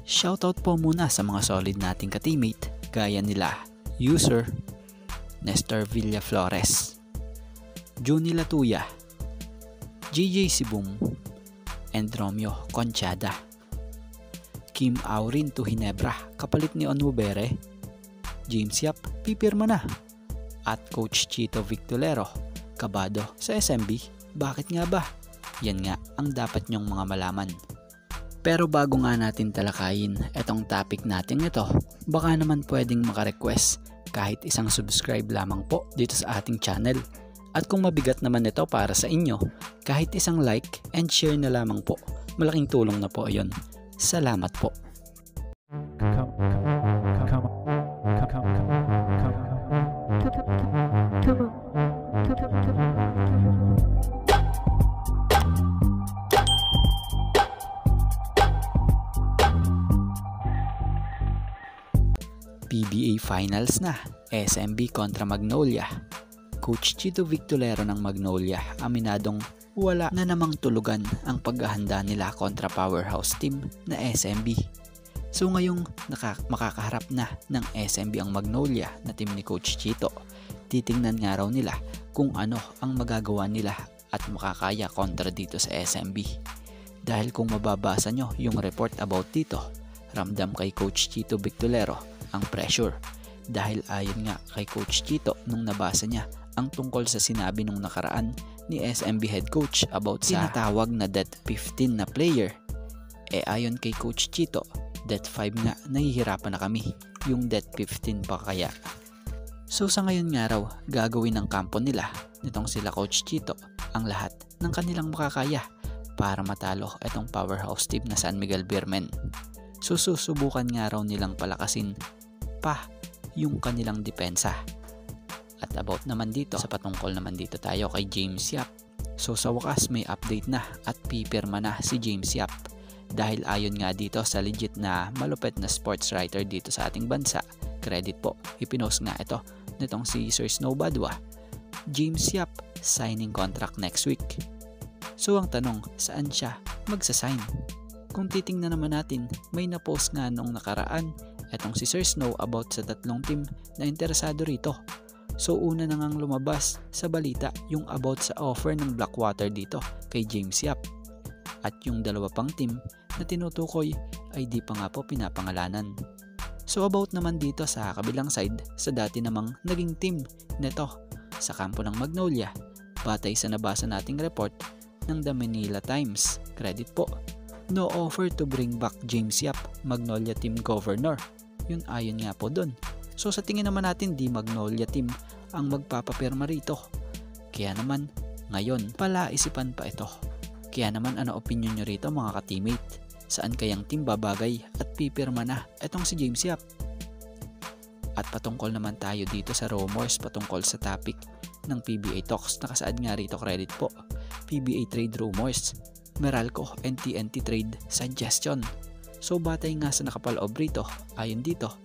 Shoutout po muna sa mga solid nating ka-teammate gaya nila User, Nestor Villaflores, Juni Latuya, JJ Sibum, and Romeo Conchada. Kim Aurin to Hinebra kapalit ni Onubere, James Yap pipirma na, at Coach Chito Victolero kabado sa SMB. Bakit nga ba? Yan nga ang dapat nyong mga malaman. Pero bago nga natin talakayin etong topic natin ito, baka naman pwedeng maka-request kahit isang subscribe lamang po dito sa ating channel. At kung mabigat naman ito para sa inyo, kahit isang like and share na lamang po. Malaking tulong na po yon. Salamat po. PBA Finals na, SMB kontra Magnolia. Coach Chito Victolero ng Magnolia aminadong wala na namang tulugan ang paghahanda nila kontra powerhouse team na SMB. So ngayong makakaharap na ng SMB ang Magnolia na team ni Coach Chito, titingnan nga raw nila kung ano ang magagawa nila at makakaya kontra dito sa SMB. Dahil kung mababasa nyo yung report about dito, ramdam kay Coach Chito Victolero ang pressure. Dahil ayon nga kay Coach Chito nung nabasa niya ang tungkol sa sinabi nung nakaraan ni SMB head coach about sa tinatawag na Death 15 na player. Ayon kay Coach Chito, Death 5 nga nahihirapan na kami, yung Death 15 pa kaya. So sa ngayon nga raw, gagawin ng kampo nila nitong sila Coach Chito ang lahat ng kanilang makakaya para matalo itong powerhouse team na San Miguel Beermen. So susubukan nga raw nilang palakasin pa yung kanilang depensa. At about naman dito, sa patungkol naman dito tayo kay James Yap. So sa wakas may update na at pipirma na si James Yap. Dahil ayon nga dito sa legit na malupit na sports writer dito sa ating bansa, credit po, ipinost nga ito nitong si Sir Snow Badwa, James Yap signing contract next week. So ang tanong, saan siya magsasign? Kung titingnan naman natin, may napost nga nung nakaraan etong si Sir Snow about sa tatlong team na interesado rito. So una na ngang lumabas sa balita yung about sa offer ng Blackwater dito kay James Yap. At yung dalawa pang team na tinutukoy ay di pa nga po pinapangalanan. So about naman dito sa kabilang side, sa dati namang naging team nito sa kampo ng Magnolia, batay sa nabasa nating report ng The Manila Times, credit po, no offer to bring back James Yap, Magnolia team governor. Yun ayon nga po dun. So sa tingin naman natin di Magnolia team ang magpapapirma rito. Kaya naman ngayon palaisipan pa ito. Kaya naman ano opinion nyo rito mga ka-teammate? Saan kayang team babagay at pipirma na itong si James Yap? At patungkol naman tayo dito sa rumors patungkol sa topic ng PBA Talks. Nakasaad nga rito credit po, PBA Trade Rumors, Meralco and TNT Trade Suggestion. So batay nga sa nakapaloob rito, ayon dito,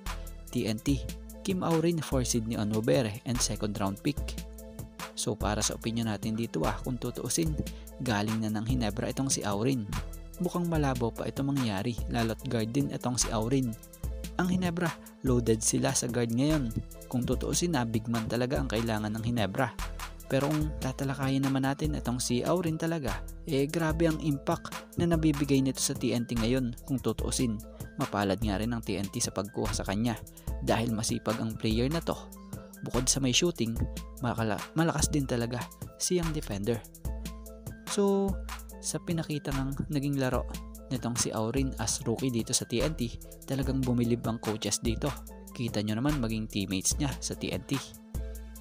TNT, Kim Aurin for Sydney Onubere and second round pick. So para sa opinion natin dito kung tutuusin, galing na ng Hinebra itong si Aurin. Mukhang malabo pa ito mangyari, lalo't guard din itong si Aurin. Ang Hinebra, loaded sila sa guard ngayon. Kung tutuusin na, big man talaga ang kailangan ng Hinebra. Pero kung tatalakayin naman natin itong si Aurin talaga, grabe ang impact na nabibigay nito sa TNT ngayon kung tutuusin. Mapalad nga rin ang TNT sa pagkuha sa kanya dahil masipag ang player na to. Bukod sa may shooting, malakas din talaga siyang defender. So sa pinakita ng naging laro nitong si Aurin as rookie dito sa TNT, talagang bumilib ang coaches dito. Kita nyo naman maging teammates niya sa TNT.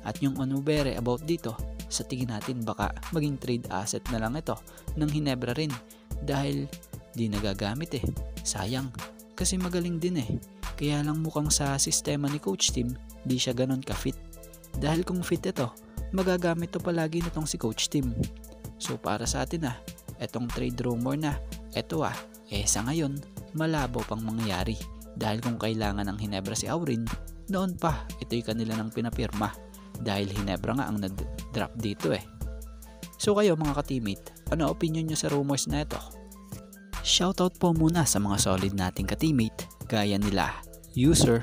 At yung Onubere about dito, sa tingin natin baka maging trade asset na lang ito ng Hinebra rin dahil di nagagamit sayang kasi magaling din kaya lang mukhang sa sistema ni coach team di siya ganon ka-fit. Dahil kung fit ito, magagamit to palagi nitong si coach team. So para sa atin etong trade rumor na eto sa ngayon malabo pang mangyayari dahil kung kailangan ng Hinebra si Aurin, noon pa ito'y kanila ng pinapirma dahil Hinebra nga ang nag-drop dito So kayo mga ka-teammate, ano opinion nyo sa rumors na ito? Shoutout po muna sa mga solid nating ka-teammate gaya nila User,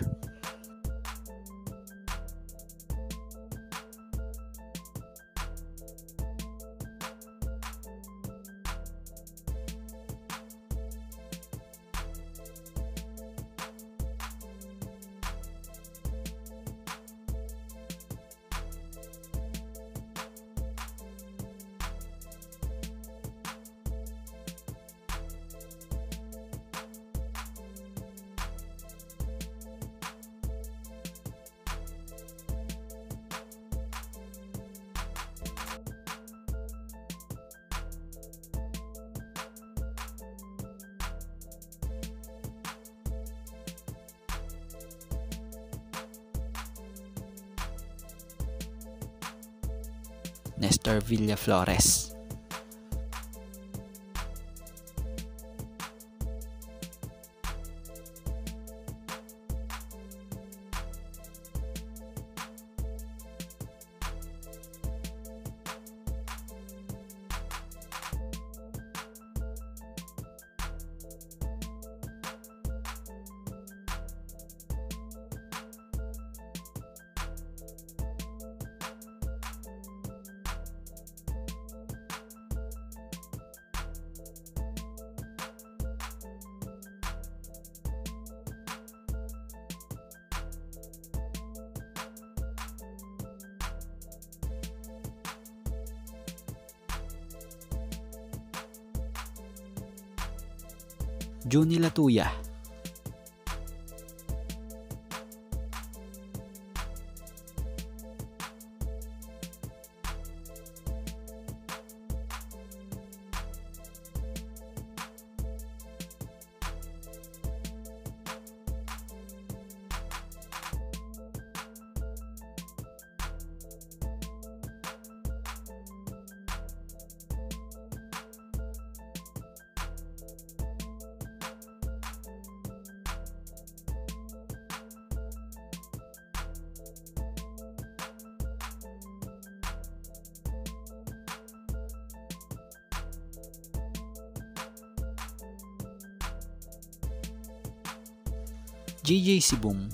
Nestor Villaflores, Juni Latuya, JJ Sibong,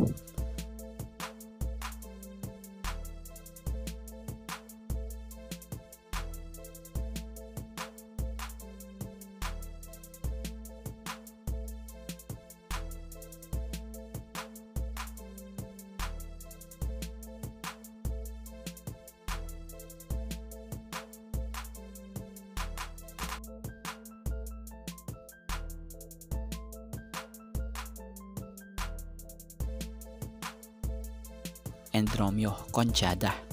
and Romeo Conchada.